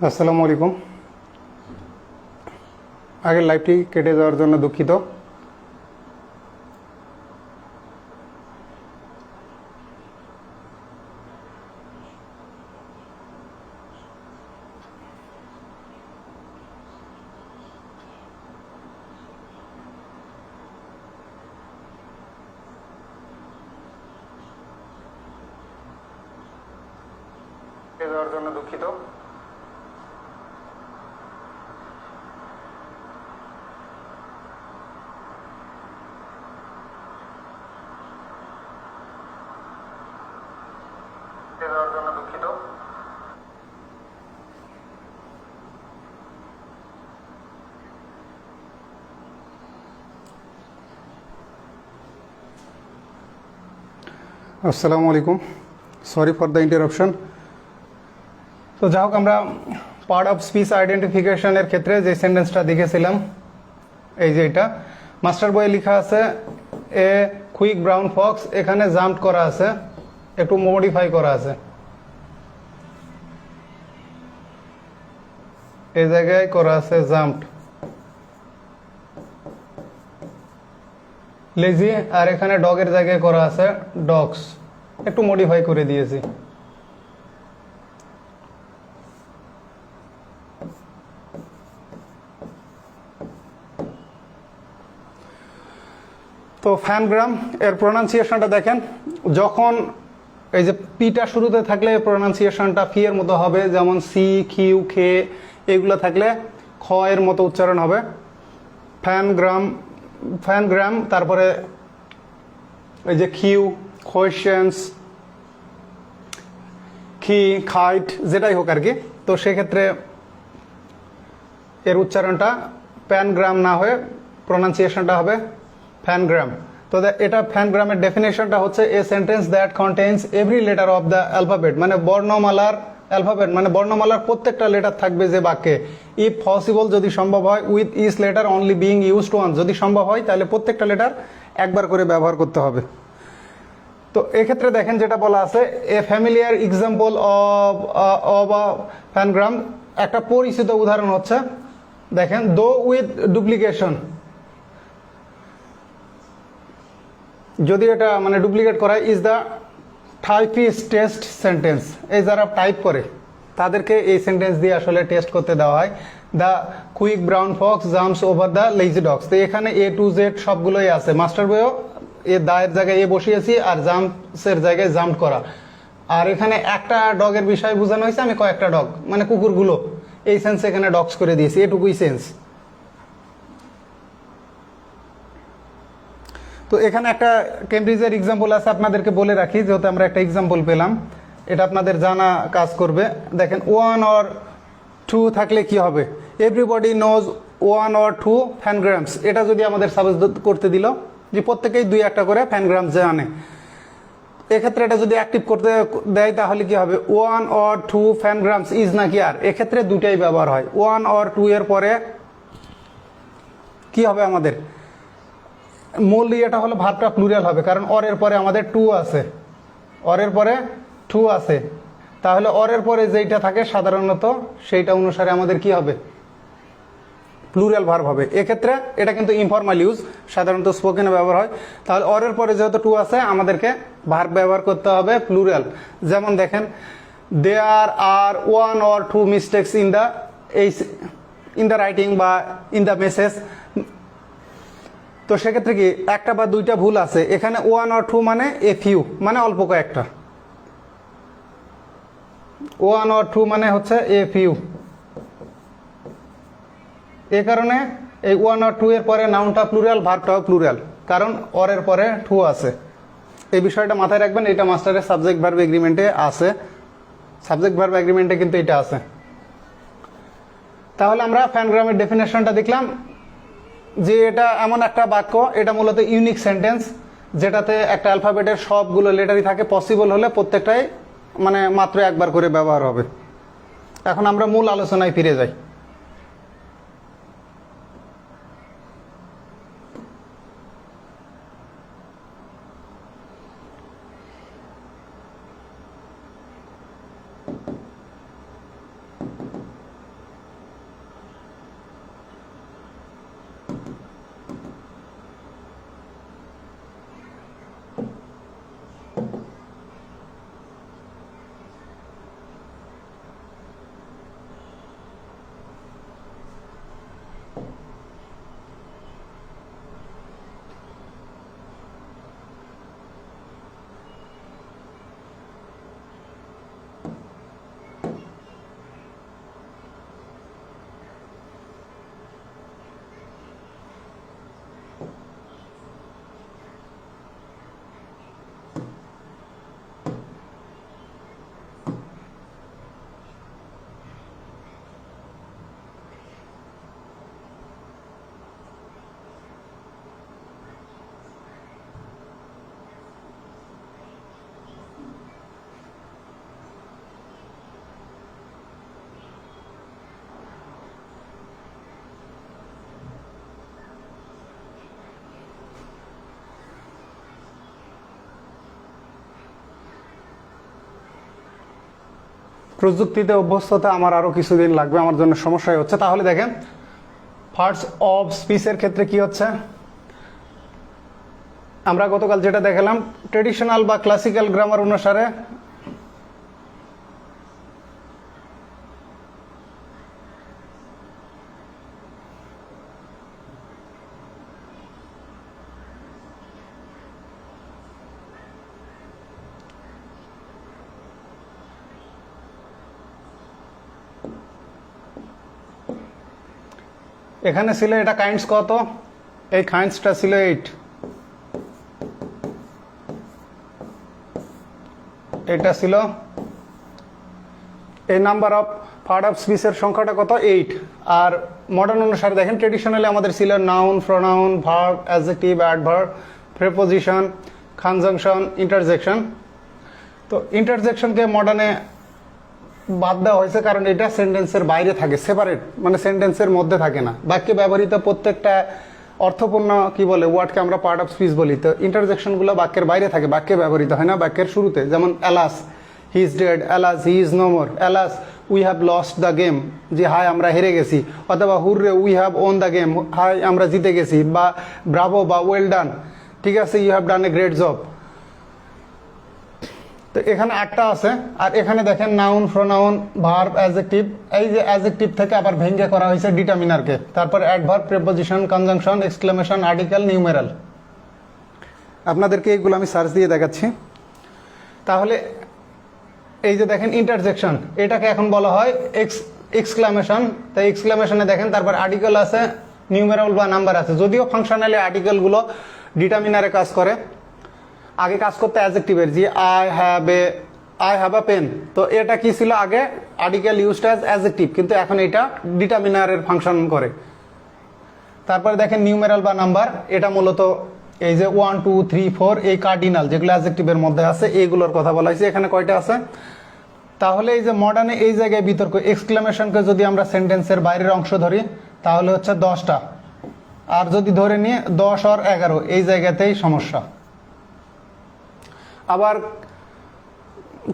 আসসালামু আলাইকুম। আগের লাইভটি কেটে যাওয়ার জন্য দুঃখিত। কেটে যাওয়ার জন্য দুঃখিত। দেওয়ার জন্য দুঃখিত। আসসালামু আলাইকুম, সরি ফর দ্য ইন্টারাপশন। তো যাই হোক, আমরা পার্ট অফ স্পিচ আইডেন্টিফিকেশনের ক্ষেত্রে যে সেন্টেন্সটা দেখেছিলাম, এই যে এটা মাস্টার বইয়ে লেখা আছে এ কুইক ব্রাউন ফক্স, এখানে জাম্প করা আছে, একটু মডিফাই করা আছে। এই জায়গায় করা আছে জাম্পড, লেজি, আর এখানে ডগের জায়গায় করা আছে ডগস, একটু মডিফাই করে দিয়েছি। তো ফ্যানগ্রাম এর প্রোনাউন্সিয়েশনটা দেখেন, যখন এই যে পিটা শুরুতে থাকলে প্রোনাউন্সিয়েশনটা ফি এর মতো হবে, যেমন সি, কিউ, খে এগুলো থাকলে খ এর মতো উচ্চারণ হবে। ফ্যানগ্রাম, তারপরে এই যে কিউ, কোয়েশ্চেন্স, কি, খাইট, যেটাই হোক আর কি। তো সেক্ষেত্রে এর উচ্চারণটা প্যানগ্রাম না হয়ে প্রোনাউন্সিয়েশনটা হবে ফ্যানগ্রাম। তো এটা ফ্যানগ্রামের ডেফিনেশনটা হচ্ছে a sentence that contains every letter of the alphabet, মানে বর্ণমালার অ্যালফাবেট মানে বর্ণমালার প্রত্যেকটা লেটার থাকবে যে বাক্যে। ইফ পসিবল, যদি সম্ভব হয়, with each letter only being used one, যদি সম্ভব হয় তাহলে প্রত্যেকটা লেটার একবার করে ব্যবহার করতে হবে। তো এক্ষেত্রে দেখেন যেটা বলা আছে, a familiar example of a pangram, একটা পরিচিত উদাহরণ হচ্ছে দেখেন, দো উইথ ডুপ্লিকেশন, যদি এটা মানে ডুপ্লিকেট করা, is the typist test sentence. এই যারা টাইপ করে তাদেরকে এই সেন্টেন্স দিয়ে আসলে টেস্ট করতে দেওয়া হয়। The quick brown Fox jumps over the lazy dogs. তো এখানে এ টু জেড সবগুলোই আছে, মাস্টার বইও এ দায়ের জায়গায় এ বসিয়েছি আর জাম্পসের জায়গায় জাম্প করা। আর এখানে একটা ডগের বিষয় বোঝানো হয়েছে, আমি কয়েকটা ডগ মানে কুকুরগুলো, এই সেন্স এখানে ডগস করে দিয়েছি, এটুকুই সেন্স। তো এখানে একটা কেমব্রিজের এক্সাম্পল আছে, আপনাদেরকে বলে রাখি যেহেতু আমরা একটা এক্সাম্পল পেলাম, এটা আপনাদের জানা কাজ করবে। দেখেন, ওয়ান অর টু থাকলে কি হবে, everybody knows one or two pangrams. এটা যদি আমাদের সাজেস্ট করতে দিল যে প্রত্যেকেই দুই একটা করে ফ্যানগ্রামস জানে, এক্ষেত্রে এটা যদি অ্যাক্টিভ করতে দেয় তাহলে কি হবে, ওয়ান অর টু ফ্যানগ্রামস ইজ নাকি আর, এক্ষেত্রে দুটাই ব্যবহার হয়। ওয়ান অর টু এর পরে কি হবে আমাদের, মূল ইয়েটা হলো ভার্বটা প্লুরাল হবে, কারণ অরের পরে আমাদের টু আছে, অরের পরে টু আছে, তাহলে অরের পরে যেইটা থাকে সাধারণত সেইটা অনুসারে আমাদের কি হবে, প্লুরাল ভার্ব হবে। এক্ষেত্রে এটা কিন্তু ইনফর্মাল ইউজ, সাধারণত স্পোকেনে ব্যবহার হয়। তাহলে অরের পরে যেহেতু টু আছে, আমাদেরকে ভার্ব ব্যবহার করতে হবে প্লুরাল। যেমন দেখেন, there are one or two mistakes in the writing বা ইন দ্য মেসেজ। তো সেক্ষেত্রে কি একটা বা দুইটা ভুল আছে, এখানে ওয়ান অর টু মানে এ ফিউ, মানে অল্প কয়েকটা। ওয়ান অর টু মানে হচ্ছে এ ফিউ, এ কারণে এই ওয়ান অর টু এর পরে নাউনটা প্লুরাল, ভার্বটাও প্লুরাল, কারণ অরের পরে টু আছে। এই বিষয়টা মাথায় রাখবেন, এটা মাস্টারের সাবজেক্ট ভার্ব এগ্রিমেন্টে আছে, সাবজেক্ট ভার্ব এগ্রিমেন্টে কিন্তু এটা আছে। তাহলে আমরা ফ্যানগ্রামের ডেফিনেশনটা দেখলাম যে এটা এমন একটা বাক্য, এটা মূলত ইউনিক সেন্টেন্স, যেটাতে একটা অ্যালফাবেটের সবগুলো লেটারই থাকে, পসিবল হলে প্রত্যেকটাই মানে মাত্র একবার করে ব্যবহার হবে। এখন আমরা মূল আলোচনায় ফিরে যাই। প্রযুক্তিতে অভ্যস্ততা আমার আরও কিছুদিন লাগবে, আমার জন্য সমস্যাই হচ্ছে। তাহলে দেখেন পার্টস অফ স্পিচের ক্ষেত্রে কি হচ্ছে, আমরা গতকাল যেটা দেখালাম ট্রেডিশনাল বা ক্লাসিক্যাল গ্রামার অনুসারে এখানে ছিল এটা কাইন্ডস কত, এই কাইন্ডসটা ছিল 8, এটা ছিল এই নাম্বার অফ পার্ট অফ স্পিচের সংখ্যাটা কত 8। আর মডার্ন অনুসারে দেখেন ট্রেডিশনালি আমাদের ছিল noun, pronoun, verb, adjective, adverb, preposition, conjunction, interjection. তো ইন্টারজেকশনকে মডার্নে বাদ দেওয়া হয়েছে কারণ এটা সেন্টেন্সের বাইরে থাকে, সেপারেট, মানে সেন্টেন্সের মধ্যে থাকে না। বাক্যে ব্যবহৃত প্রত্যেকটা অর্থপূর্ণ কি বলে ওয়ার্ডকে আমরা পার্ট অফ স্পিচ বলি। তো ইন্টারজেকশনগুলো বাক্যের বাইরে থাকে, বাক্যে ব্যবহৃত হয় না বাক্যের শুরুতে। যেমন alas he is dead, alas he is no more, alas we have lost the game, যে হাই আমরা হেরে গেছি, অথবা hurrah we have won the game, হাই আমরা জিতে গেছি, বা ব্রাভো বা ওয়েল ডান, ঠিক আছে, you have done a great job. তো এখানে 8টা আছে। আর এখানে দেখেন নাউন, প্রোনাউন, ভার্ব, অ্যাডজেক্টিভ, এই যে অ্যাডজেক্টিভ থেকে আবার ভেঙে করা হয়েছে ডিটারমিনারকে, তারপর adverb, preposition, conjunction, exclamation, article, numeral. আপনাদেরকে এইগুলো আমি সার্চ দিয়ে দেখাচ্ছি। তাহলে এই যে দেখেন ইন্টারজেকশন, এটাকে এখন বলা হয় এক্সক্লেমেশন। তাই এক্সক্লেমেশনে দেখেন তারপর আর্টিকেল আছে, নিউমেরাল বা নাম্বার আছে। যদিও ফাংশনালি আর্টিকেলগুলো ডিটারমিনারে কাজ করে, আগে কাজ করতে অ্যাডজেক্টিভের, যে আই হ্যাভ আ পেন, তো এটা কি ছিল আগে আর্টিকেল ইউজড অ্যাজ অ্যাডজেক্টিভ, কিন্তু এখন এটা ডিটারমিনারের ফাংশন করে। তারপরে দেখেন নিউমেরাল বা নাম্বার, এটা মূলত এই যে 1 2 3 4 এই কার্ডিনাল যেগুলো অ্যাডজেক্টিভের মধ্যে আছে এইগুলোর কথা বলা হয়েছে। এখানে কয়টা আছে? তাহলে এই যে মডার্নে এই জায়গায় বিতর্ক, এক্সক্লেমেশনকে যদি আমরা সেন্টেন্সের বাইরের অংশ ধরি তাহলে হচ্ছে 10টা, আর যদি ধরে নিয়ে 10 আর 11 এই জায়গাতেই সমস্যা। আবার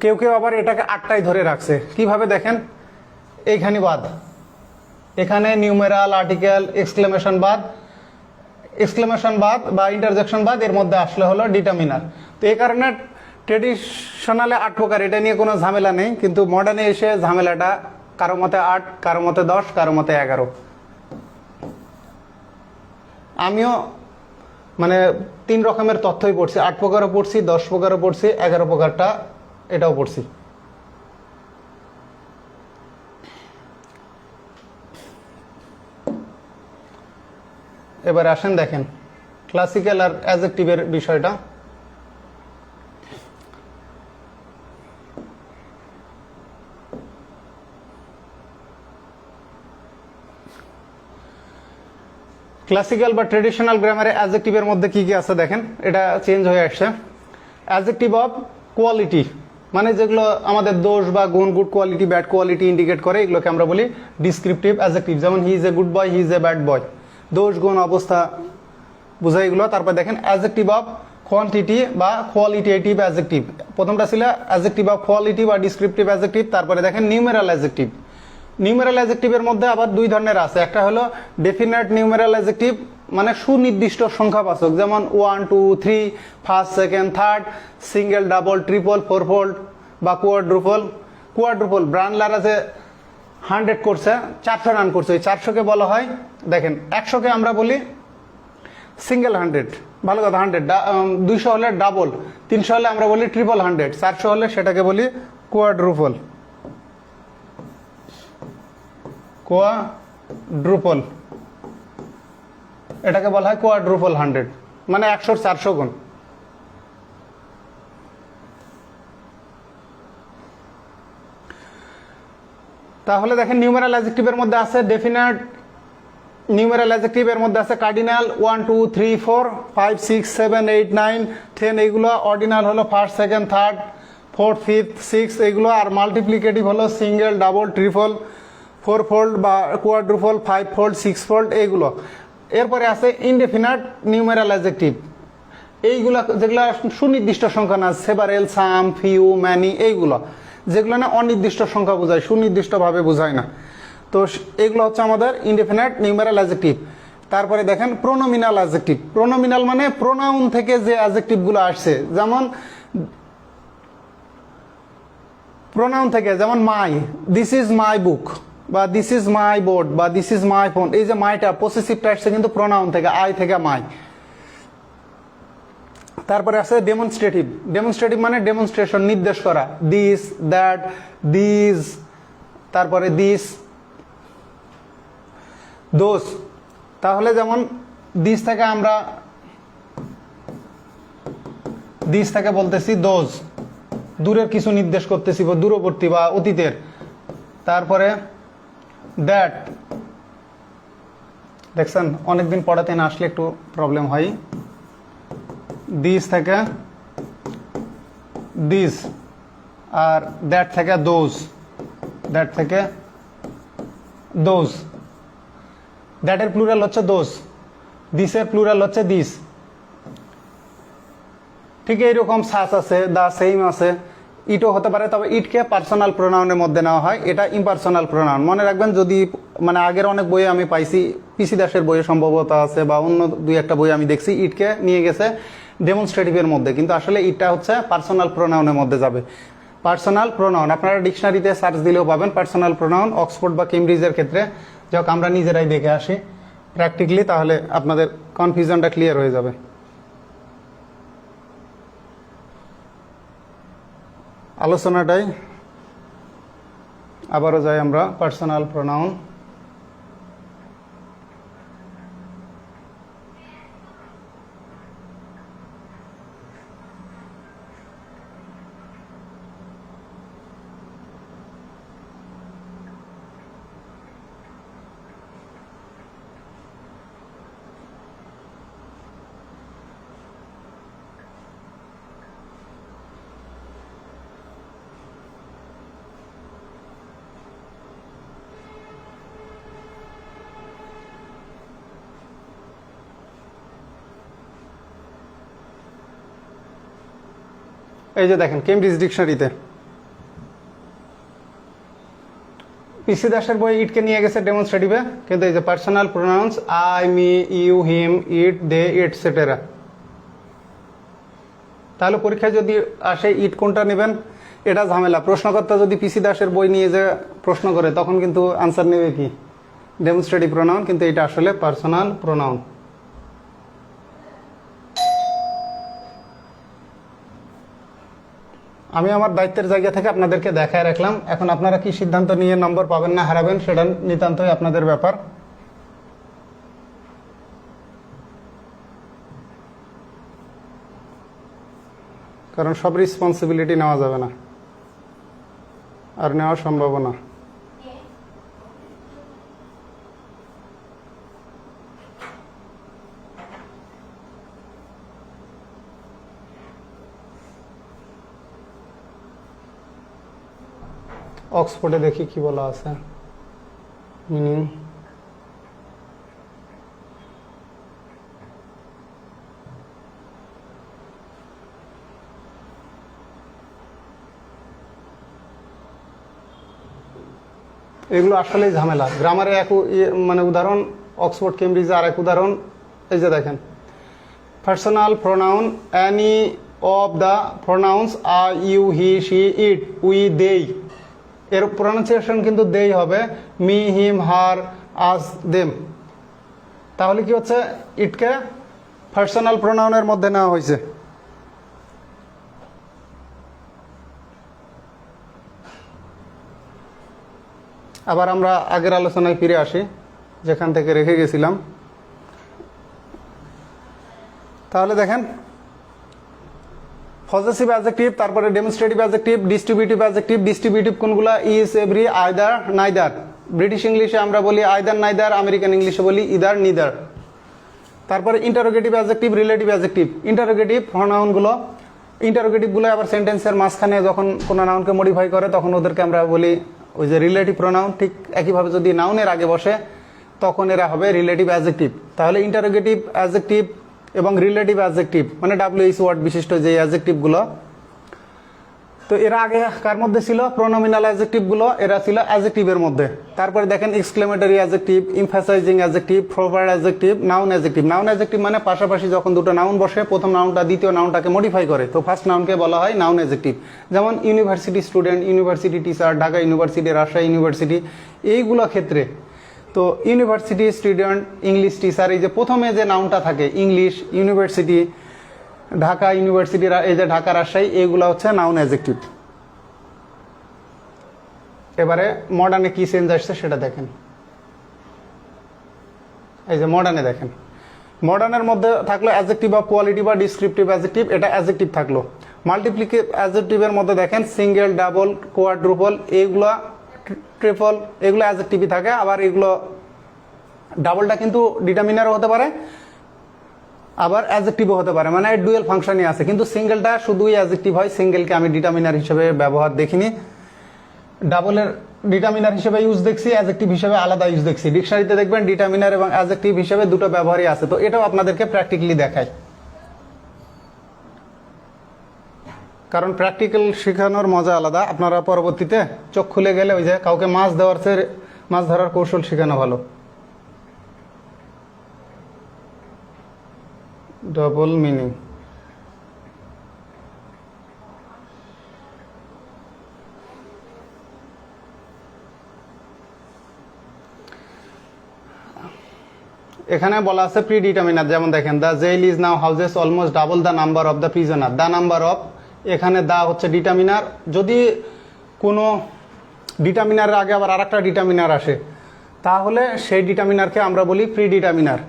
কেউ কেউ আবার এটাকে 8টাই ধরে রাখছে। কিভাবে দেখেন, এইখানে বাদ, এখানে নিউমেরাল, আর্টিকেল, এক্সক্লেমেশন বাদ বা ইন্টারজেকশন বাদ, এর মধ্যে আসলে হলো ডিটারমিনার। তো এই কারণে ট্রেডিশনালে 8 প্রকার, এটা নিয়ে কোনো ঝামেলা নেই। কিন্তু মডার্নে এসে ঝামেলাটা, কারো মতে 8, কারো মতে 10, কারো মতে 11। আমিও মানে 3 রকমের তথ্যই পড়ছি, 8 প্রকারও পড়ছি, 10 প্রকারও পড়ছি, 11 প্রকারটা এটাও পড়ছি। এবার আসেন দেখেন ক্লাসিক্যাল আর অ্যাডজেক্টিভের বিষয়টা। ক্লাসিক্যাল বা ট্রেডিশনাল গ্রামারে অ্যাডজেক্টিভের মধ্যে কি কি আছে দেখেন, এটা চেঞ্জ হয়ে আসছে। অ্যাডজেক্টিভ অফ কোয়ালিটি, মানে যেগুলো আমাদের দোষ বা গুণ, good quality, bad quality indicate করে, এগুলোকে আমরা বলি ডিসক্রিপটিভ অ্যাডজেক্টিভ। যেমন he is a good boy, he is a bad boy, দোষ গুণ অবস্থা বোঝায় এগুলো। তারপর দেখেন অ্যাডজেক্টিভ অফ কোয়ান্টিটি বা কোয়ালিটেটিভ অ্যাডজেক্টিভ, প্রথমটা ছিল অ্যাডজেক্টিভ অফ কোয়ালিটি বা ডিসক্রিপটিভ অ্যাডজেক্টিভ। তারপরে দেখেন নিউমেরাল অ্যাডজেক্টিভ। নিউমেরাল অ্যাডজেক্টিভের মধ্যে আবার 2 ধরনের আছে। একটা হলো ডেফিনেট নিউমেরাল অ্যাডজেক্টিভ, মানে সুনির্দিষ্ট সংখ্যাবাচক, যেমন 1 2 3, first, second, third, single, double, triple, fourfold বা কোয়াড্রুপল। ব্রানলার আছে 100 করছে, 400 রান করছে, ওই 400কে বলা হয়, দেখেন 100কে আমরা বলি সিঙ্গেল 100, ভালো কথা 100, 200 হলে ডাবল, 300 হলে আমরা বলি ট্রিপল 100, 400 হলে সেটাকে বলি কোয়াড্রুপল। এটাকে বলা হয় কোয়াড্রুপল 100, মানে 100 400 গুণ। তাহলে দেখেন নিউমেরাল অ্যাডজেক্টিভের মধ্যে আছে ডেফিনেট নিউমেরাল অ্যাডজেক্টিভের মধ্যে আছে কার্ডিনাল 1 2 3 4 5 6 7 8 9 10, এইগুলো। অর্ডিনাল হলো first, second, third, fourth, fifth, six, এইগুলো। আর মাল্টিপ্লিকেটিভ হলো সিঙ্গেল, ডাবল, ট্রিপল, ফোরফোল্ড বা কোয়াড্রুপল, 5 ফোল্ড, 6 ফোল্ড, এইগুলো। এরপরে আছে ইনডেফিনাট নিউমেরাল অ্যাডজেক্টিভ, এইগুলো যেগুলো সুনির্দিষ্ট সংখ্যা না, সেভারেল, সাম, ফিউ, ম্যানি, এইগুলো। যেগুলো না অনির্দিষ্ট সংখ্যা বোঝায়, সুনির্দিষ্টভাবে বোঝায় না। তো এগুলো হচ্ছে আমাদের ইনডেফিনিট নিউমেরাল অ্যাডজেক্টিভ। তারপরে দেখেন প্রোনোমিনাল অ্যাডজেক্টিভ। প্রোনোমিনাল মানে প্রোনাউন থেকে যে অ্যাডজেক্টিভগুলো আসছে, যেমন প্রোনাউন থেকে, যেমন মাই, দিস ইজ মাই বুক, বা দিস ইজ মাই বোর্ড, বা দিস ইজ মাই ফোন। এই যে মাইটা পসেসিভটা আসছে কিন্তু প্রোনাউন থেকে, আই থেকে মাই। তারপরে আছে ডেমনস্ট্রেটিভ। ডেমনস্ট্রেটিভ মানে ডেমনস্ট্রেশন, নির্দেশ করা, দিস, দ্যাট, দিস, তারপরে দিস, দোস। তাহলে যেমন দিস থেকে আমরা দিস থেকে বলতেছি দোজ, দূরের কিছু নির্দেশ করতেছি, দূরবর্তী বা অতীতের। তারপরে দ্যাট, দেখছেন অনেকদিন পড়াতে না আসলে একটু প্রবলেম হয়। দিস থেকে দিস, আর দ্যাট থেকে দোজ, দ্যাট থেকে দোজ। দ্যাটের প্লুরাল হচ্ছে দোজ, দিসের প্লুরাল হচ্ছে দিস। ঠিক এইরকম সাচ আছে, দা সেম আছে, ইটও হতে পারে, তবে ইটকে পার্সোনাল প্রোনাউনের মধ্যে নেওয়া হয়, এটা ইম্পার্সোনাল প্রোনাউন। মনে রাখবেন, যদি মানে আগের অনেক বইয়ে আমি পাইছি, পিসি দাসের বইয়ে সম্ভবত আছে, বা অন্য দুই একটা বই আমি দেখছি ইটকে নিয়ে গেছে ডেমনস্ট্রেটিভের মধ্যে, কিন্তু আসলে ইটটা হচ্ছে পার্সোনাল প্রোনাউনের মধ্যে যাবে। পার্সোনাল প্রোনাউন আপনারা ডিকশনারিতে সার্চ দিলেও পাবেন পার্সোনাল প্রোনাউন, অক্সফোর্ড বা কেমব্রিজের ক্ষেত্রে। যাক আমরা নিজেরাই দেখে আসি প্র্যাকটিক্যালি, তাহলে আপনাদের কনফিউশনটা ক্লিয়ার হয়ে যাবে। আলোচনাটাই আবারও যাই আমরা পার্সোনাল প্রোনাউন। এই যে দেখেন কেমব্রিজ ডিকশনারিতে পিসি দাসের বই ইটকে নিয়ে গেছে ডেমনস্ট্রেটিভে, কিন্তু এই যে personal pronouns I, me, you, him, it, they, etcetera. তাহলে পরীক্ষায় যদি আসে ইট কোনটা নেবেন, এটা ঝামেলা। প্রশ্নকর্তা যদি পিসি দাসের বই নিয়ে যে প্রশ্ন করে, তখন কিন্তু আনসার নেবে কি ডেমনস্ট্রেটিভ প্রোনাউন, কিন্তু এটা আসলে পার্সোনাল প্রোনাউন। আমি আমার দায়িত্বের জায়গা থেকে আপনাদেরকে দেখায় রাখলাম। এখন আপনারা কি সিদ্ধান্ত নিয়ে নম্বর পাবেন না হারাবেন, সেটা নিতান্তই আপনাদের ব্যাপার। কারণ সব রেসপন্সিবিলিটি নেওয়া যাবে না, আর নেওয়া সম্ভব না। অক্সফোর্ডে দেখি কি বলা আছে মিনিং। এগুলো আসলেই ঝামেলা। গ্রামারে এক মানে উদাহরণ, অক্সফোর্ড কেমব্রিজে আর এক উদাহরণ। এই যে দেখেন personal pronoun any of the pronouns I, you, he, she, it, we, they, এর প্রোনাউন্সিয়েশন কিন্তু দেই হবে, মি, হিম, হার, আস, দেম। তাহলে কি হচ্ছে, ইটকে পার্সোনাল প্রোনাউনের মধ্যে নেওয়া হয়েছে। আবার আমরা আগের আলোচনায় ফিরে আসি, যেখান থেকে রেখে গেছিলাম। তাহলে দেখেন পজেসিভ অ্যাডজেক্টিভ, তারপরে demonstrative adjective, distributive adjective. Distributive কোনগুলা, is, every, either, neither. British ইংলিশে আমরা বলি আইদার নাইদার, আমেরিকান ইংলিশে বলি ইদার নিদার। তারপরে interrogative adjective, relative adjective. Interrogative প্রোনাউনগুলো, ইন্টারোগেটিভগুলো আবার সেন্টেন্সের মাঝখানে যখন কোনো নাউনকে মডিফাই করে, তখন ওদেরকে আমরা বলি ওই যে রিলেটিভ প্রোনাউন। ঠিক একইভাবে যদি নাউনের আগে বসে, তখন এরা হবে রিলেটিভ অ্যাডজেক্টিভ। তাহলে ইন্টারোগেটিভ অ্যাডজেক্টিভ এবং রিলেটিভ অ্যাডজেক্টিভ মানে WH ওয়ার্ড বিশিষ্ট যে অ্যাডজেক্টিভগুলো, তো তো এরা আগে কার মধ্যে ছিল? প্রোনোমিনাল অ্যাডজেক্টিভগুলো এরা ছিল অ্যাডজেক্টিভের মধ্যে। তারপরে দেখেন exclamatory adjective, emphasising adjective, proper adjective, noun adjective. Noun adjective মানে পাশাপাশি যখন দুটো নাউন বসে প্রথম নাউনটা দ্বিতীয় নাউনটাকে মডিফাই করে, তো ফার্স্ট নাউনকে বলা হয় নাউন অ্যাডজেক্টিভ। যেমন university student, university teacher, Dhaka university, Rajshahi university, এইগুলো ক্ষেত্রে তো ইউনিভার্সিটি স্টুডেন্ট, ইংলিশ টিচার, এই যে প্রথমে যে নাউনটা থাকে ইংলিশ, ইউনিভার্সিটি, ঢাকা ইউনিভার্সিটি, এই যে ঢাকা রাজশাহী, এইগুলো হচ্ছে নাউন অ্যাডজেক্টিভ। এবারে মডার্নে কি চেঞ্জ আসছে সেটা দেখেন। এই যে মডার্নে দেখেন, মডার্নের মধ্যে থাকলো অ্যাডজেক্টিভ অফ কোয়ালিটি বা ডিসক্রিপটিভ অ্যাডজেক্টিভ, এটা অ্যাডজেক্টিভ থাকলো। মাল্টিপ্লিকেটিভ অ্যাডজেক্টিভের মধ্যে দেখেন সিঙ্গেল, ডাবল, কোয়াড্রুপল, এইগুলো ট্রিপল, এগুলো অ্যাডজেক্টিভই থাকে। আবার এগুলো ডাবলটা কিন্তু ডিটারমিনারও হতে পারে, আবার অ্যাডজেক্টিভও হতে পারে, মানে ডুয়েল ফাংশনই আছে। কিন্তু সিঙ্গেলটা শুধুই অ্যাডজেক্টিভ হয়, সিঙ্গেলকে আমি ডিটারমিনার হিসেবে ব্যবহার দেখিনি। ডাবলের ডিটারমিনার হিসেবে ইউজ দেখছি, অ্যাডজেক্টিভ হিসেবে আলাদা ইউজ দেখছি। ডিকশনারিতে দেখবেন ডিটারমিনার এবং অ্যাডজেক্টিভ হিসেবে দুটো ব্যবহারই আছে। তো এটাও আপনাদেরকে প্র্যাকটিক্যালি দেখায়, কারণ প্র্যাকটিক্যাল শেখানোর মজা আলাদা। আপনারা পরবর্তীতে চোখ খুলে গেলে ওই যে কাউকে মাছ দেওয়ার চেয়ে মাছ ধরার কৌশল শেখানো ভালো। ডবল মিনিং, এখানে বলা আছে প্রি ডিটারমিনার। যেমন দেখেন the jail is now houses almost double the number of the prisoner. The number of, এখানে দা হচ্ছে ডিটারমিনার। যদি কোনো ডিটারমিনারের আগে আবার আরেকটা ডিটারমিনার আসে তাহলে সেই ডিটারমিনারকে আমরা বলি প্রি ডিটারমিনার।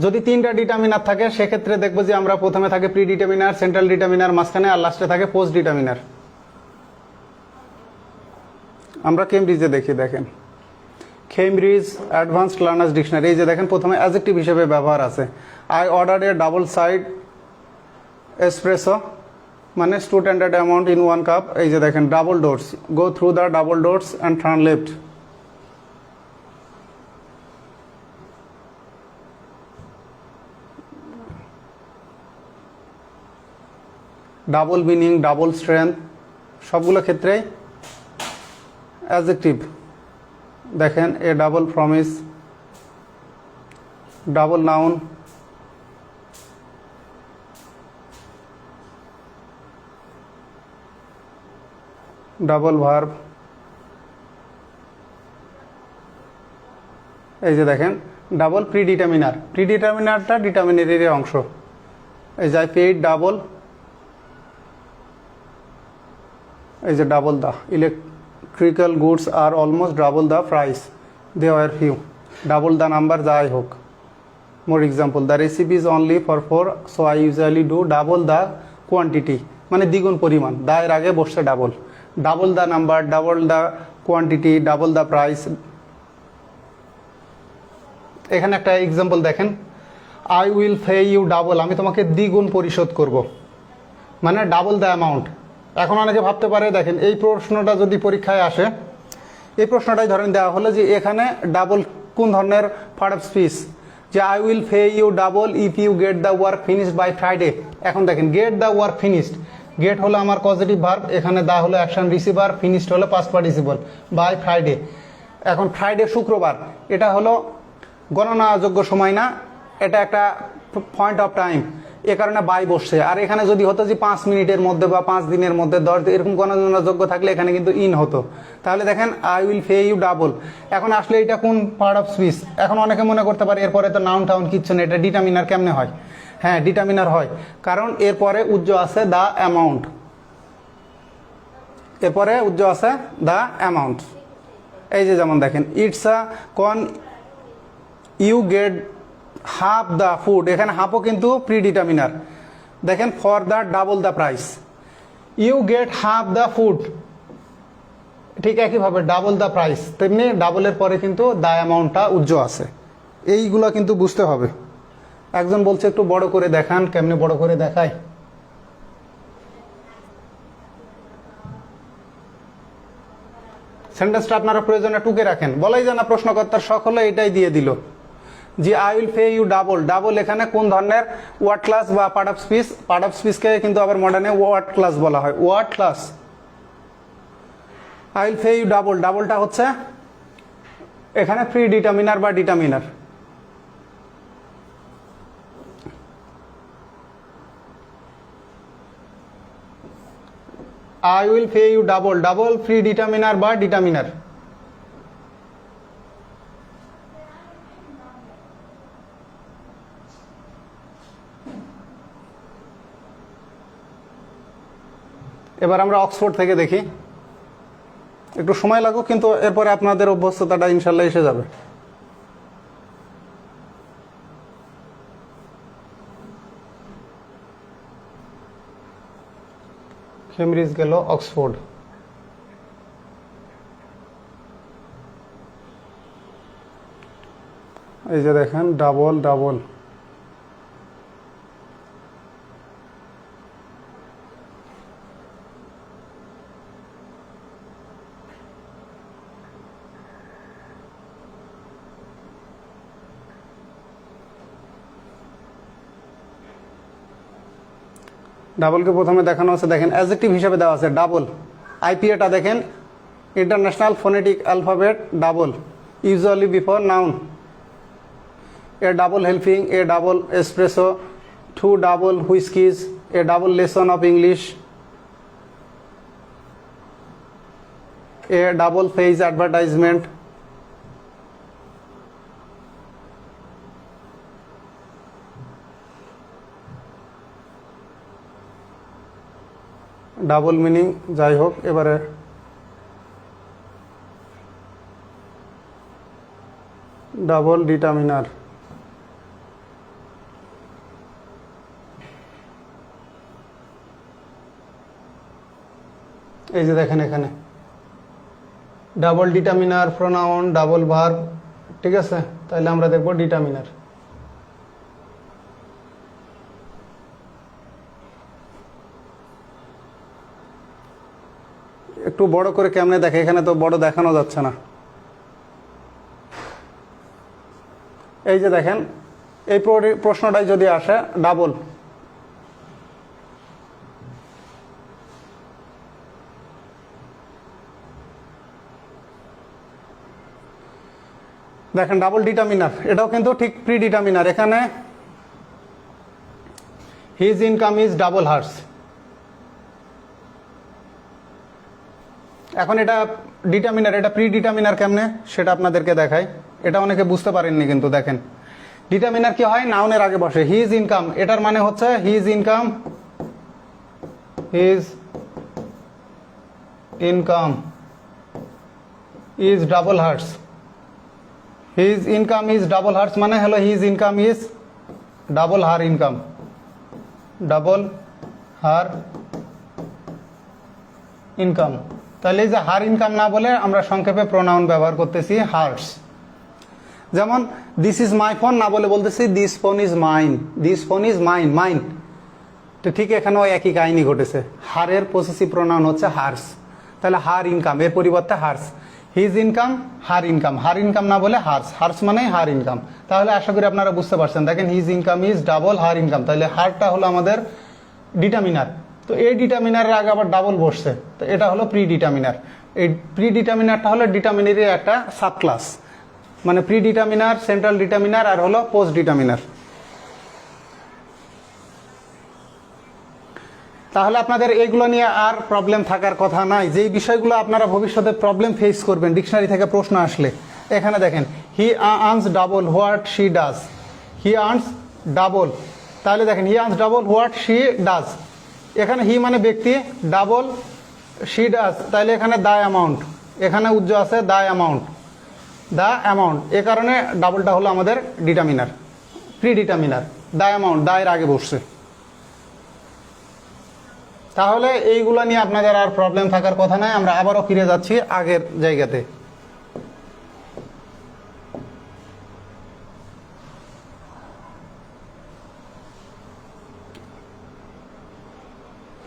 যদি তিনটা ডিটারমিনার থাকে সেক্ষেত্রে দেখবো যে আমরা প্রথমে থাকে প্রি ডিটারমিনার, সেন্ট্রাল ডিটারমিনার, মাঝখানে, আর লাস্টে থাকে পোস্ট ডিটারমিনার। আমরা কেমব্রিজে দেখি, দেখেন কেমব্রিজ অ্যাডভান্সড লার্নার্স ডিকশনারি, এই যে দেখেন প্রথমে অ্যাডজেক্টিভ হিসেবে ব্যবহার আছে। I order A double side espresso, মানে স্টুডেন্টেড অ্যামাউন্ট ইন 1 কাপ। এই যে দেখেন double doors, go through the double doors and turn left. Double meaning, double strength, সবগুলো ক্ষেত্রেই অ্যাডজেক্টিভ। দেখেন এ double promise, double noun, double verb. এই যে দেখেন ডাবল প্রিডিটারমিনার, প্রিডিটারমিনারটা ডিটারমিনারের অংশ। এই যে আই পেইড ডাবল, এই যে double the electrical goods are almost double the price, they were few, double the number, যাই হোক। More example, the recipe is only for 4 so I usually do double the quantity, মানে দ্বিগুণ পরিমাণ, the এর আগে বসছে double. Double the number, double the quantity, double the price. এখানে একটা এক্সাম্পল দেখেন, I will pay you double, আমি তোমাকে দ্বিগুণ পরিশোধ করব, মানে ডাবল দ্য অ্যামাউন্ট। এখন অনেকে ভাবতে পারে, দেখেন এই প্রশ্নটা যদি পরীক্ষায় আসে, এই প্রশ্নটাই ধরেন দেওয়া হলো যে এখানে ডাবল কোন ধরনের পার্ট অফ স্পিচ, যে I will pay you double if you get the work finished by Friday. এখন দেখেন get the work finished, get হলো আমার পজিটিভ ভার্ব, এখানে দা হলো অ্যাকশন রিসিভার, ফিনিশড হলো পাস্ট পার্টিসিপল, বাই ফ্রাইডে। এখন Friday শুক্রবার, এটা হলো গণনাযোগ্য সময় না, এটা একটা পয়েন্ট অফ টাইম, এ কারণে বাই বসছে। আর এখানে যদি হতো যে 5 মিনিটের মধ্যে বা 5 দিনের মধ্যে 10 দিন এরকম গণনাযোগ্য থাকলে এখানে কিন্তু ইন হতো। তাহলে দেখেন I will pay you double, এখন আসলে এটা কোন পার্ট অফ স্পিচ? এখন অনেকে মনে করতে পারে এরপরে তো নাউন টাউন কিচ্ছু না, এটা ডিটারমিনার কেমনে হয়? হ্যাঁ, ডিটারমিনার হয়, কারণ এরপরে উজ্জ আছে দ্য অ্যামাউন্ট, এরপরে উজ্জ আছে দ্য অ্যামাউন্ট। এই যে যেমন দেখেন it's a con you get half the food, এখানে হাফও কিন্তু প্রি ডিটারমিনার। দেখেন for the double the price, you get half the food, ঠিক একইভাবে ডাবল দ্য প্রাইস, তেমনি ডাবলের পরে কিন্তু দ্য অ্যামাউন্টটা উজ্জ আছে। এইগুলো কিন্তু বুঝতে হবে। একজন বলছে একটু বড় করে দেখান, কেমনে বড় করে দেখায়? সেন্টেন্সটা আপনারা প্রয়োজনে টুকে রাখেন, বলাই যায় না প্রশ্নকর্তার শখ হলো এটাই দিয়ে দিল। জি I will pay you double, double এখানে কোন ধরনের ওয়ার্ড ক্লাস বা part of speech, part of স্পিচকে কিন্তু আবার মডার্নে ওয়ার্ড ক্লাস বলা হয়, word class. I will pay you double, ডাবলটা হচ্ছে এখানে প্রি ডিটারমিনার বা determiner. I will pay you double, double predeterminer বা ডিটারমিনার। এবার আমরা অক্সফোর্ড থেকে দেখি, একটু সময় লাগুক কিন্তু এরপরে আপনাদের অভ্যস্ততাটা ইনশাল্লাহ এসে যাবে। কেমব্রিজ গেল, অক্সফোর্ড। এই যে দেখেন ডাবল ডাবল, ডাবলকে প্রথমে দেখানো আছে, দেখেন অ্যাডজেক্টিভ হিসাবে দেওয়া আছে ডাবল। আইপিএটা দেখেন international phonetic alphabet double, usually before noun. A double helping, a double espresso, 2 double whiskies, a double lesson of English, a double page advertisement, double meaning. যাই হোক, এবারে ডাবল ডিটারমিনার, এই যে দেখেন এখানে double determiner, pronoun, double verb, ঠিক আছে। তাহলে আমরা দেখব ডিটারমিনার। একটু বড় করে কেমনে দেখে, এখানে তো বড় দেখানো যাচ্ছে না। এই যে দেখেন এই প্রশ্নটাই যদি আসে ডাবল, দেখেন ডাবল ডিটারমিনার, এটাও কিন্তু ঠিক প্রি ডিটারমিনার। এখানে his income is double hers. এখন এটা ডিটারমিনার, এটা প্রি ডিটারমিনার কেমনে সেটা আপনাদেরকে দেখাই, এটা অনেকে বুঝতে পারেননি কিন্তু। দেখেন ডিটারমিনার কি হয়, নাউনের আগে বসে। হিজ ইনকাম, এটার মানে হচ্ছে his income, his income is double hers. His income is double hers মানে হলো his income is double her income, double her income. তাহলে এই যে হার ইনকাম না বলে আমরা সংক্ষেপে প্রোনাউন ব্যবহার করতেছি হার্স। যেমন দিস ইজ মাই ফোন না বলে বলতেছি this phone is mine, this phone is mine, mine. তো ঠিক এখানেও একই কাহিনী ঘটেছে, হারের পসেসিভ প্রোনাউন হচ্ছে হার্স। তাহলে হার ইনকাম এর পরিবর্তে hers. His income, her income, her income না বলে হার্স, হার্স মানে হার ইনকাম। তাহলে আশা করি আপনারা বুঝতে পারছেন। দেখেন his income is double her income, তাহলে হারটা হলো আমাদের ডিটারমিনার। তো এই ডিটারমিনারের আগে আবার ডাবল বসছে, তো এটা হলো প্রি ডিটারমিনার। এই প্রি ডিটারমিনারটা হলো ডিটারমিনারের একটা সাবক্লাস, মানে প্রি ডিটারমিনার, সেন্ট্রাল ডিটারমিনার আর হলো পোস্ট ডিটারমিনার। তাহলে আপনাদের এইগুলো নিয়ে আর প্রবলেম থাকার কথা নাই। যেই বিষয়গুলো আপনারা ভবিষ্যতে প্রবলেম ফেস করবেন ডিকশনারি থেকে প্রশ্ন আসলে, এখানে দেখেন হি earns double what she does, he earns double. তাহলে দেখেন হি earns double what she does, এখানে হি মানে ব্যক্তি, ডাবল শি ডাজ, তাহলে এখানে দ্য অ্যামাউন্ট, এখানে উজ্জ আছে দ্য অ্যামাউন্ট, দ্য অ্যামাউন্ট। এ কারণে ডাবলটা হলো আমাদের determiner, pre determiner. The amount, the এর আগে বসছে। তাহলে এইগুলো নিয়ে আপনাদের আর প্রবলেম থাকার কথা নাই। আমরা আবারও ফিরে যাচ্ছি আগের জায়গাতে।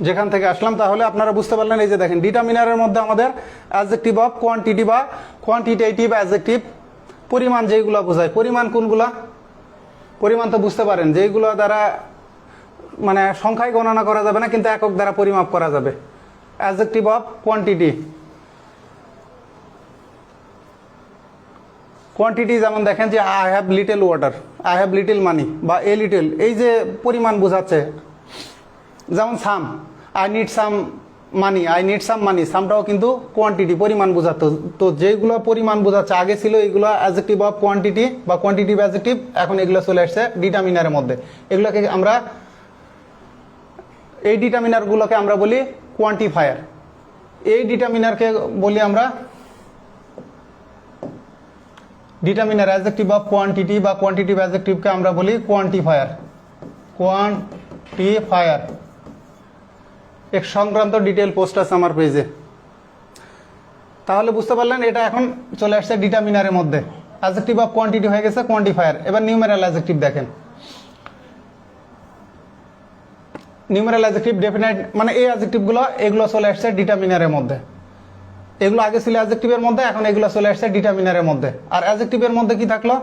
যেখান থেকে আসলাম, তাহলে আপনারা বুঝতে পারলেন। এই যে দেখেন ডিটারমিনারের মধ্যে আমাদের অ্যাডজেক্টিভ অফ কোয়ান্টিটি বা কোয়ান্টিটেটিভ অ্যাডজেক্টিভ, পরিমাণ যেগুলো বোঝায়। পরিমাণ কোনগুলা? পরিমাণ তো বুঝতে পারেন যে এইগুলো দ্বারা মানে সংখ্যায় গণনা করা যাবে না, কিন্তু একক দ্বারা পরিমাপ করা যাবে। অ্যাডজেক্টিভ অফ কোয়ান্টিটি, কোয়ান্টিটি যেমন দেখেন যে I have little water, I have little money, বা এ লিটল, এই যে পরিমাণ বোঝাচ্ছে। যেমন some, I need some money, I need some money, সামটাও কিন্তু কোয়ান্টিটি, পরিমাণ বোঝাতো। তো যেগুলো পরিমাণ বোঝাচ্ছে আগে ছিল এইগুলো অ্যাডজেক্টিভ অফ কোয়ান্টিটি বা কোয়ান্টিটিভ অ্যাডজেক্টিভ, এখন এগুলো চলে আসছে ডিটারমিনারের মধ্যে। এগুলোকে আমরা, এই ডিটারমিনারগুলোকে আমরা বলি কোয়ান্টিফায়ার। এই ডিটারমিনারকে বলি আমরা ডিটারমিনার। অ্যাডজেক্টিভ অফ কোয়ান্টিটি বা কোয়ান্টিটিভ অ্যাডজেক্টিভকে আমরা বলি কোয়ান্টিফায়ার, কোয়ান্টিফায়ার। এক সংক্রান্ত ডিটেল পোস্ট আছে আমার পেজে। তাহলে বুঝতে পারলেন এটা এখন চলে আসছে ডিটারমিনারের মধ্যে। অ্যাডজেক্টিভ অফ কোয়ান্টিটি হয়ে গেছে কোয়ান্টিফায়ার। এবার নিউমেরাল অ্যাডজেক্টিভ দেখেন। নিউমেরাল অ্যাডজেক্টিভ ডেফিনাইট, মানে এই অ্যাডজেক্টিভগুলো এগুলো চলে আসছে ডিটারমিনারের মধ্যে। এগুলো আগে ছিল অ্যাডজেক্টিভের মধ্যে, এখন এগুলো চলে আসছে ডিটারমিনারের মধ্যে। আর অ্যাডজেক্টিভের মধ্যে কি থাকলো?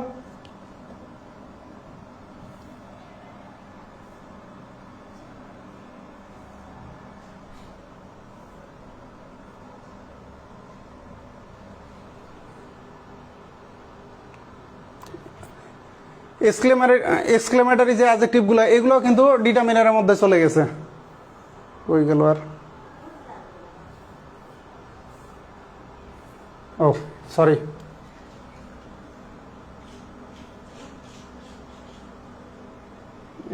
এক্সক্লেমেটরি যে অ্যাডজেক্টিভগুলো, এগুলো কিন্তু ডিটারমিনারের মধ্যে চলে গেছে। কই গেল আর? ও সরি,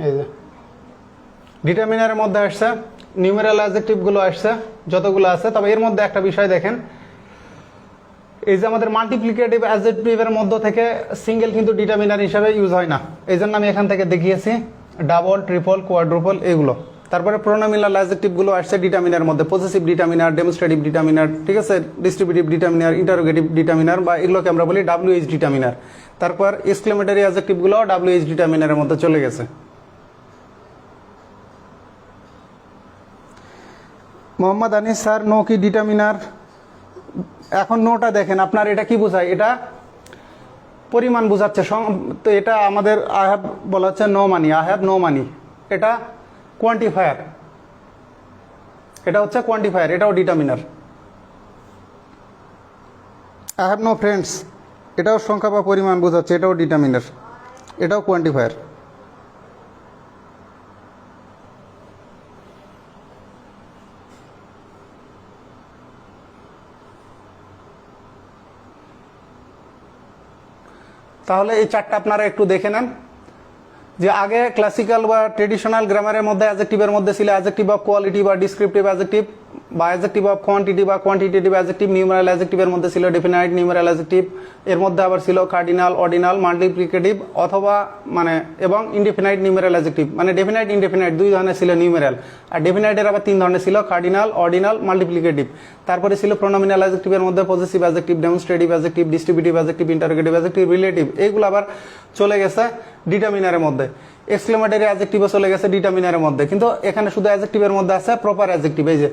এই যে ডিটারমিনারের মধ্যে আসছে, নিউমেরাল অ্যাডজেক্টিভগুলো আসছে যতগুলো আছে। তবে এর মধ্যে একটা বিষয় দেখেন, এই যে আমাদের মাল্টিপ্লিকেটিভ অ্যাডজেক্টিভের মধ্য থেকে সিঙ্গেল কিন্তু ডিটারমিনার হিসাবে ইউজ হয় না। এই জন্য আমি এখান থেকে দেখিয়েছি ডাবল, ট্রিপল, কোয়াড্রুপল এগুলো। তারপরে প্রোনোমিনাল অ্যাডজেক্টিভগুলো আসছে ডিটারমিনার মধ্যে, পজেসিভ ডিটারমিনার, ডেমনস্ট্রেটিভ ডিটারমিনার, ঠিক আছে, ডিস্ট্রিবিউটিভ ডিটারমিনার, ইন্টারোগেটিভ ডিটারমিনার, বা এগুলোকে আমরা বলি WH ডিটারমিনার। তারপর এক্সক্লেমেটরি অ্যাডজেক্টিভগুলো WH ডিটারমিনারের মধ্যে চলে গেছে। মোহাম্মদ আনিস স্যার, নো কি ডিটারমিনার? এখন নোটা দেখেন আপনার, এটা কি বোঝায়? এটা পরিমাণ বোঝাচ্ছে। তো এটা আমাদের আই হ্যাভ বলা হচ্ছে no money, I have no money, এটা কোয়ান্টিফায়ার, এটা হচ্ছে কোয়ান্টিফায়ার, এটাও determiner. I have no friends, এটাও সংখ্যা বা পরিমাণ বোঝাচ্ছে, এটাও ডিটারমিনার, এটাও কোয়ান্টিফায়ার। তাহলে এই চারটা আপনারা একটু দেখে নেন যে আগে ক্লাসিক্যাল বা ট্রেডিশনাল গ্রামারের মধ্যে অ্যাডজেক্টিভের মধ্যে ছিল অ্যাডজেক্টিভ অফ কোয়ালিটি বা ডিসক্রিপটিভ অ্যাডজেক্টিভ, বা অ্যাডজেক্টিভ অফ কোয়ান্টিটি বা কোয়ান্টিটেটিভ অ্যাডজেক্টিভ। নিউমেরাল অ্যাডজেক্টিভের মধ্যে ছিল ডেফিনাইট নিউমেরাল অ্যাডজেক্টিভ, এর মধ্যে আবার ছিল কার্ডিনাল, অর্ডিনাল, মাল্টিপ্লিকেটিভ অথবা মানে এবং ইনডেফিনাইট নিউমেরাল অ্যাডজেক্টিভ। মানে ডেফিনাইট ইনডেফিনাইট দুই ধরনের ছিল নিউমেরাল, আর ডেফিনাইটের আবার তিন ধরনের ছিল, কার্ডিনাল, অর্ডিনাল, মাল্টিপ্লিকেটিভ। তারপরে ছিল প্রোনোমিনাল অ্যাডজেক্টিভের মধ্যে possessive adjective, demonstrative adjective, distributive adjective, interrogative adjective, relative, এইগুলো আবার চলে গেছে ডিটারমিনারের মধ্যে। এক্সক্লেমেটরি অ্যাডজেক্টিভও চলে গেছে ডিটারমিনারের মধ্যে, কিন্তু এখানে শুধু অ্যাডজেক্টিভের মধ্যে আছে প্রপার অ্যাডজেক্টিভ। এই যে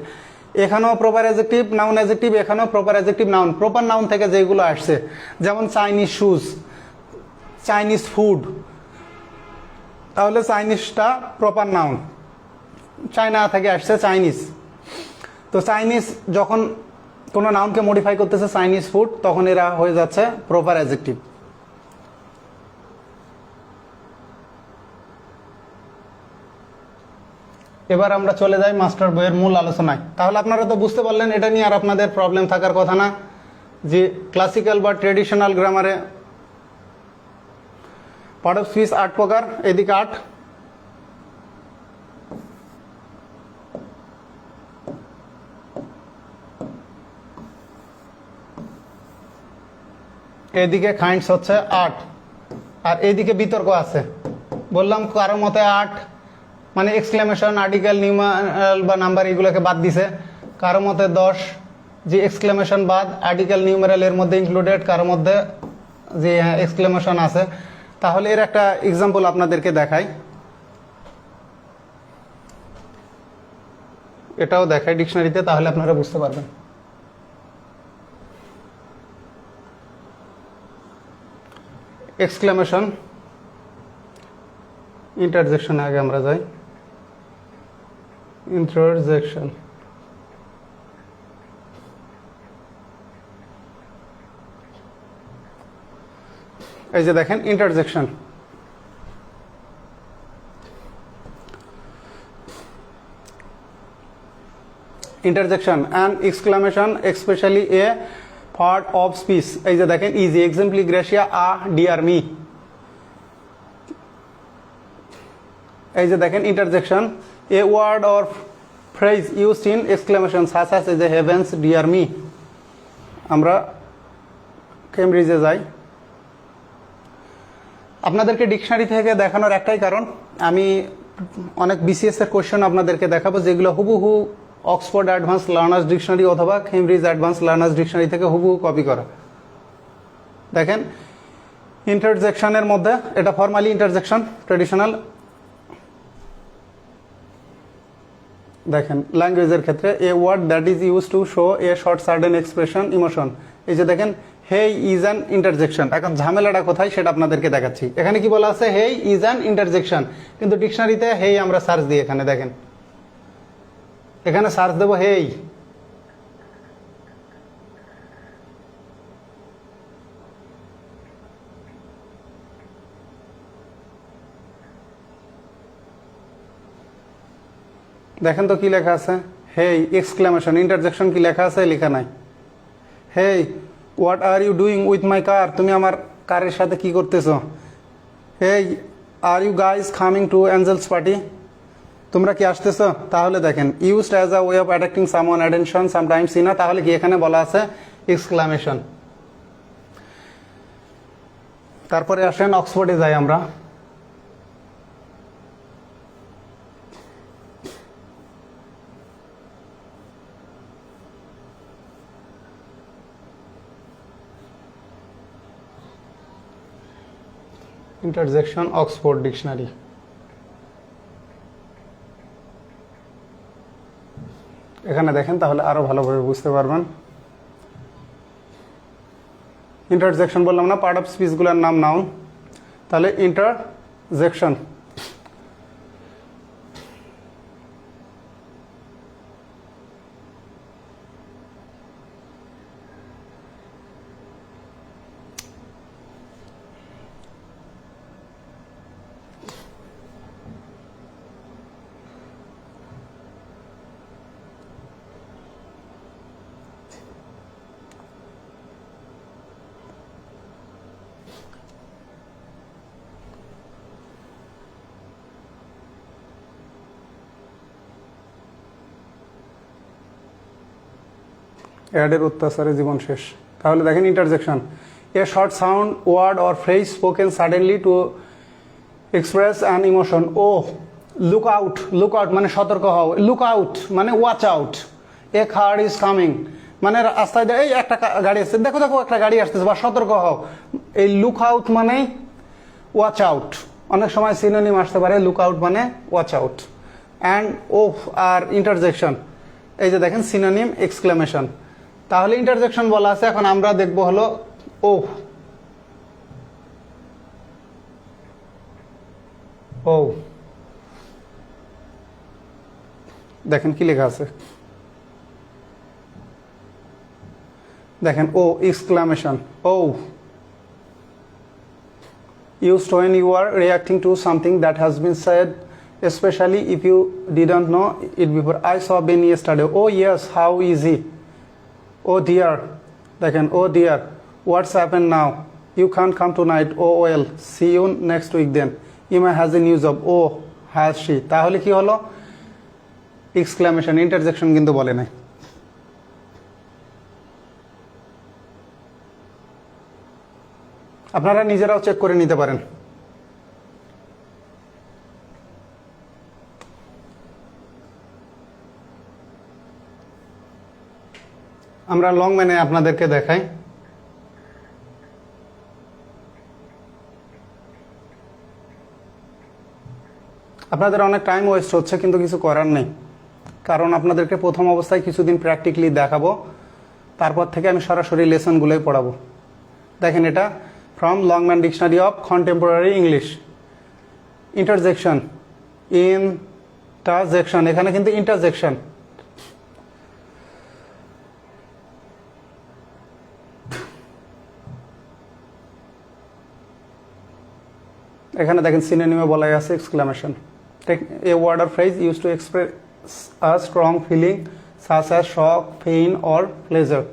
এখানেও প্রপার অ্যাডজেক্টিভ, নাউন অ্যাডজেক্টিভ, এখানেও proper adjective, noun. Proper noun থেকে যেগুলো আসছে, যেমন চাইনিজ শুজ, চাইনিজ ফুড, তাহলে চাইনিজটা প্রপার নাউন, চায়না থেকে আসছে চাইনিজ। তো চাইনিজ যখন কোনো নাউনকে মডিফাই করতেছে চাইনিজ ফুড, তখন এরা হয়ে যাচ্ছে প্রপার অ্যাডজেক্টিভ। এবার আমরা চলে যাই মাস্টার বইয়ের মূল আলোচনায়। তাহলে আপনারা তো বুঝতে পারলেন, এটা নিয়ে আর আপনাদের প্রবলেম থাকার কথা না, যে ক্লাসিক্যাল বা ট্রেডিশনাল গ্রামারে পার্ট অফ স্পিচ 8 প্রকার, এদিকে 8, এদিকে কাইন্ডস হচ্ছে 8, আর এদিকে বিতর্ক আছে। বললাম কারো মতে 8 মানে এক্সক্লেমেশন, আর্টিকেল, নিউমেরাল বা নাম্বার এগুলোকে বাদ দিছে। কারো মতে 10 যে এক্সক্লেমেশন বাদ, আর্টিকেল, নিউমেরাল এর মধ্যে ইনক্লুডেড, কারো মধ্যে যে এক্সক্লেমেশন আছে। তাহলে এর একটা এক্সাম্পল আপনাদেরকে দেখাই, এটাও দেখাই ডিকশনারিতে, তাহলে আপনারা বুঝতে পারবেন। এক্সক্লেমেশন ইন্টারজেকশনে আগে আমরা যাই। ইন্টারজেকশন, এই যে দেখেন interjection. Interjection and exclamation specially a part of speech. এই যে দেখেন easy example gracious ah dear me. এই যে দেখেন interjection a word or phrase used in exclamation such as এই যে হেভেন্স ডিয়ার মি। আমরা কেমব্রিজে যাই। আপনাদেরকে ডিকশনারি থেকে দেখানোর একটাই কারণ, আমি অনেক বিসিএস এর কোশ্চেন আপনাদেরকে দেখাবো যেগুলো হুবহু অক্সফোর্ড অ্যাডভান্স লার্নার্স ডিকশনারি অথবা কেমব্রিজ অ্যাডভান্স লার্নার্স ডিকশনারি থেকে হুবহু কপি করা। দেখেন ইন্টারজেকশনের মধ্যে এটা ফর্মালি ইন্টারজেকশন ট্রেডিশনাল। দেখেন ল্যাঙ্গুয়েজের ক্ষেত্রে a word that is use to show a short certain expression emotion. এই যে দেখেন হেই ইজ অ্যান ইন্টারজেকশন। এখন ঝামেলাটা কোথায় সেটা আপনাদেরকে দেখাচ্ছি। এখানে কি বলা আছে হেই ইজ অ্যান ইন্টারজেকশন, কিন্তু ডিকশনারিতে হেই আমরা সার্চ দিই। এখানে দেখেন, এখানে সার্চ দেবো হেই, দেখেন তো কি লেখা আছে, হেই এক্সক্লামেশন। ইন্টারজেকশন কি লেখা আছে? লেখা নাই। Hey what are you doing with my car, তুমি আমার কারের সাথে কি করতেছো? Hey are you guys coming to Angel's party, তোমরা কি আসতেছো? তাহলে দেখেন used as a way of attracting someone attention sometimes in a, তাহলে কি এখানে বলা আছে এক্সক্লামেশন। তারপরে আসেন অক্সফোর্ডে যাই আমরা। Interjection Oxford dictionary. এখানে দেখেন তাহলে আরো ভালোভাবে বুঝতে পারবেন। ইন্টারজেকশন বললাম না, পার্ট অফ স্পিচগুলোর নাম নাউন। তাহলে ইন্টারজেকশন অ্যাডের অত্যাচারে জীবন শেষ। তাহলে দেখেন interjection a short sound word or phrase spoken suddenly to express an emotion. Oh look out, look out মানে সতর্ক হও। লুক আউট মানে watch out. A car is coming মানে রাস্তায় এই একটা গাড়ি আসছে, দেখো দেখো একটা গাড়ি আসতেছে, বা সতর্ক হও। এই লুক আউট মানে ওয়াচ আউট। অনেক সময় সিনোনিম আসতে পারে, লুক আউট মানে ওয়াচ আউট। অ্যান্ড ওফ আর ইন্টারজেকশন, এই যে দেখেন সিনোনিম এক্সক্লামেশন। তাহলে ইন্টারজেকশন বলা আছে। এখন আমরা দেখবো হলো ওফ। ও দেখেন কি লেখা আছে, দেখেন oh exclamation. Oh used when you are reacting to something that has been said, especially if you didn't know it before. I saw Ben yesterday. Oh yes, how is he? Oh dear, দেখেন oh dear, what's happened now? You can't come tonight. Oh well, see you next week then. Ima has a new job. Oh has she? তাহলে কি হলো exclamation. Interjection কিন্তু বলে নাই। আপনারা নিজেরাও check করে নিতে পারেন। আমরা লং ম্যানে আপনাদেরকে দেখাই। আপনাদের অনেক টাইম ওয়েস্ট হচ্ছে, কিন্তু কিছু করার নেই, কারণ আপনাদেরকে প্রথম অবস্থায় কিছুদিন প্র্যাকটিক্যালি দেখাবো, তারপর থেকে আমি সরাসরি লেসনগুলোই পড়াবো। দেখেন এটা from Longman dictionary of contemporary English. Interjection, interjection, এখানে কিন্তু ইন্টারজেকশন। এখানে দেখেন সিনোনিমে বলাই আছে exclamation. A word or phrase use to express a strong feeling such as shock, pain or pleasure.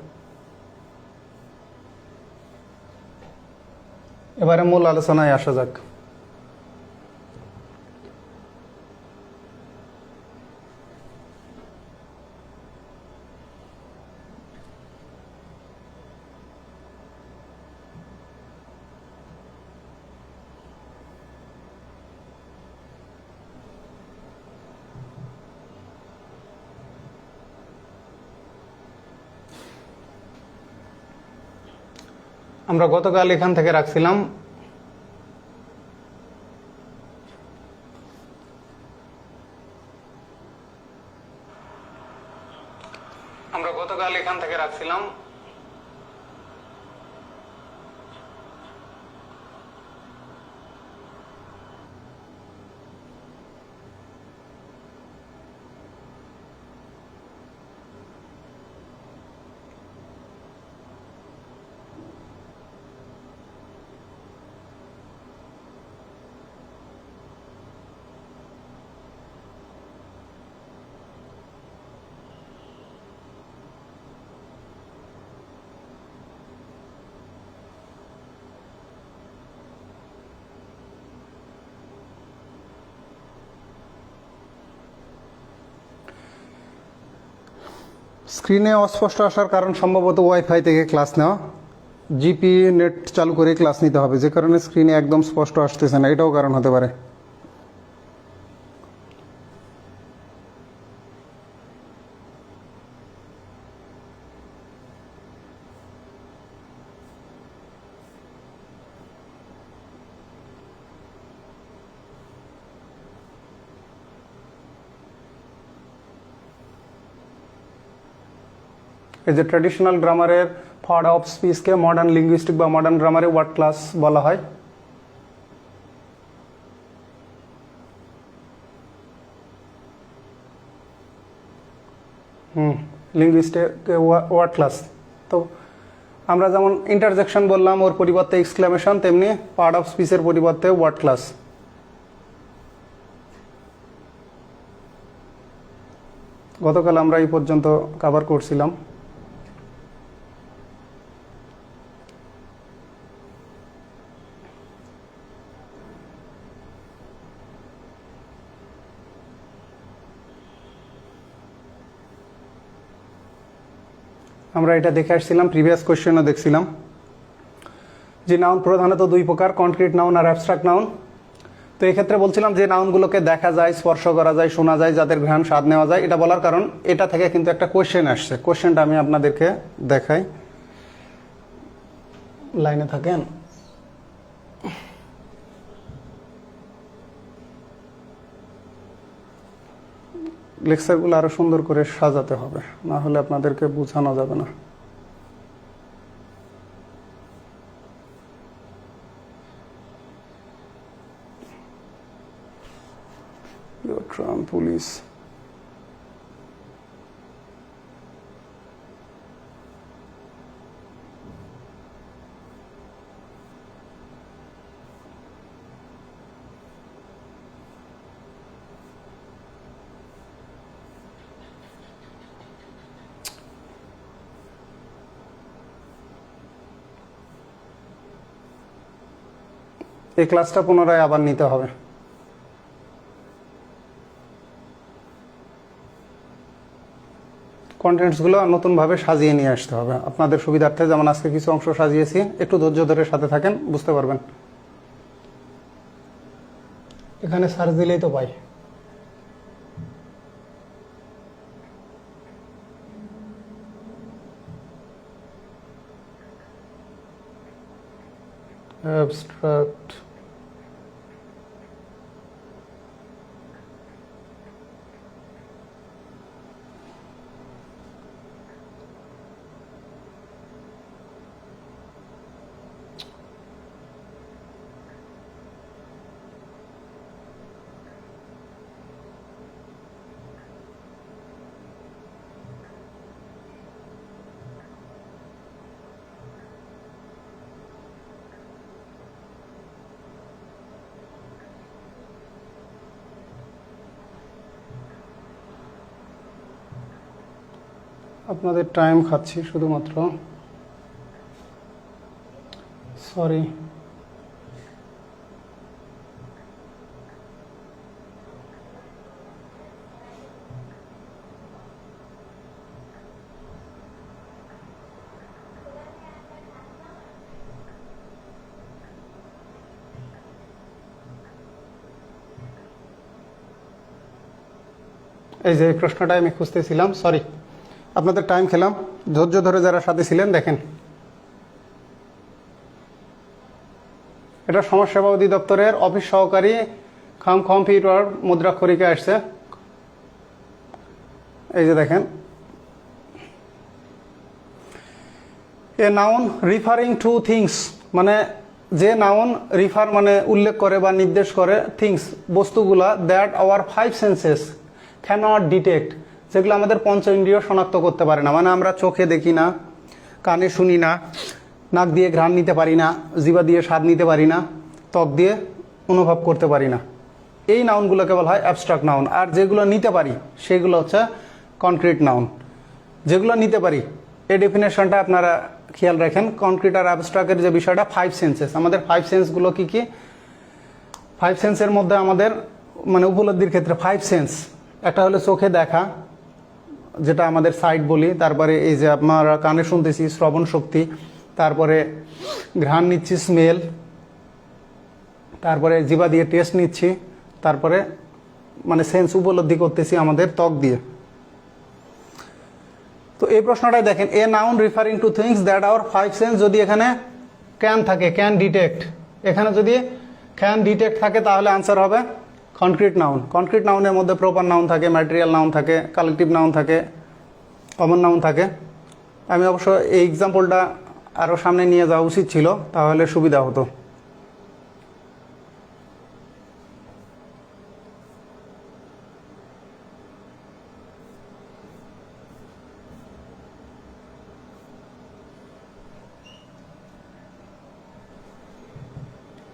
এবারে মূল আলোচনায় আসা যাক। আমরা গতকাল এখান থেকে রাখছিলাম স্ক্রিনে অস্পষ্ট আসার কারণ সম্ভবত ওয়াইফাই থেকে ক্লাস নেওয়া, জিপি নেট চালু করে ক্লাস নিতে হবে, যে কারণে স্ক্রিনে একদম স্পষ্ট আসতেছে না, এটাও কারণ হতে পারে। এই যে ট্র্যাডিশনাল গ্রামারের পার্ট অফ স্পিচকে মডার্ন লিঙ্গুইস্টিক বা মডার্ন গ্রামারে ওয়ার্ড ক্লাস বলা হয়। Linguistic word class. তো আমরা যেমন ইন্টারজেকশন বললাম ওর পরিবর্তে এক্সক্লামেশন, তেমনি পার্ট অফ স্পিচের পরিবর্তে ওয়ার্ড ক্লাস। গতকাল আমরা এই পর্যন্ত কভার করছিলাম। আমরা এটা দেখে আসছিলাম, প্রিভিয়াস কোয়েশ্চেনও দেখছিলাম যে নাউন প্রধানত দুই প্রকার, কনক্রিট নাউন আর অ্যাবস্ট্রাক্ট নাউন। তো এক্ষেত্রে বলছিলাম যে নাউনগুলোকে দেখা যায়, স্পর্শ করা যায়, শোনা যায়, যাদের ঘ্রাণ স্বাদ নেওয়া যায়। এটা বলার কারণ এটা থেকে কিন্তু একটা কোয়েশ্চেন আসছে। কোয়েশ্চেনটা আমি আপনাদেরকে দেখাই, লাইনে থাকেন। লেকচারগুলো আরো সুন্দর করে সাজাতে হবে, না হলে আপনাদেরকে বোঝানো যাবে না। ট্রাম্প পুলিশ এই ক্লাসটা পুনরায় আবার নিতে হবে। কন্টেন্টসগুলো নতুনভাবে সাজিয়ে নিয়ে আসতে হবে আপনাদের সুবিধার্থে। যেমন আজকে কিছু অংশ সাজিয়েছি, একটু ধৈর্য ধরে সাথে থাকেন, বুঝতে পারবেন। এখানে সার্চ দিলেই তো পাই। অ্যাবস্ট্রাক্ট আপনাদের টাইম খাচ্ছি শুধুমাত্র, সরি। এই যে প্রশ্নটা আমি খুঁজতেছিলাম, সরি, আপনাদের টাইম খেলাম। ধৈর্য ধরে যারা সাথে ছিলেন দেখেন, এটা সমাজসেবা অধিদপ্তরের অফিস সহকারী কম্পিউটার মুদ্রাক্ষরিকে আসছে। এই যে দেখেন, a noun referring to things, মানে যে নাউন রিফার মানে উল্লেখ করে বা নির্দেশ করে থিংস বস্তুগুলা, that our five senses cannot detect, যেগুলো আমাদের পঞ্চ ইন্দ্রিয় শনাক্ত করতে পারে না। মানে আমরা চোখে দেখি না, কানে শুনি না, নাক দিয়ে ঘ্রাণ নিতে পারি না, জিহ্বা দিয়ে স্বাদ নিতে পারি না, ত্বক দিয়ে অনুভব করতে পারি না। এই নাউনগুলোকে বলা হয় অ্যাবস্ট্রাক্ট নাউন। আর যেগুলো নিতে পারি সেগুলো হচ্ছে কনক্রিট নাউন। যেগুলো নিতে পারি এই ডেফিনেশনটা আপনারা খেয়াল রাখেন। কনক্রিট আর অ্যাবস্ট্রাক্টের যে বিষয়টা, ফাইভ সেন্সেস, আমাদের ফাইভ সেন্সগুলো কি কি? ফাইভ সেন্সের মধ্যে আমাদের মানে উপলব্ধির ক্ষেত্রে ফাইভ সেন্স, একটা হলো চোখে দেখা, যেটা আমাদের সাইট বলি, তারপরে এই যে আপনারা কানে শুনতেছি শ্রবণ শক্তি, তারপরে ঘ্রাণ নিচ্ছি স্মেল, তারপরে জিহ্বা দিয়ে টেস্ট নিচ্ছি, তারপরে মানে সেন্স উপলব্ধি করতেছি আমাদের ত্বক দিয়ে। তো এই প্রশ্নটাই দেখেন, a noun referring to things that our five sense, যদি এখানে ক্যান থাকে, ক্যান ডিটেক্ট, এখানে যদি ক্যান ডিটেক্ট থাকে তাহলে আনসার হবে কনক্রিট নাউন। কনক্রিট নাউনের মধ্যে প্রপার নাউন থাকে, ম্যাটেরিয়াল নাউন থাকে, কালেকটিভ নাউন থাকে, কমন নাউন থাকে। আমি অবশ্য এই এক্সাম্পলটা আরও সামনে নিয়ে যাওয়া উচিত ছিল, তাহলে সুবিধা হতো।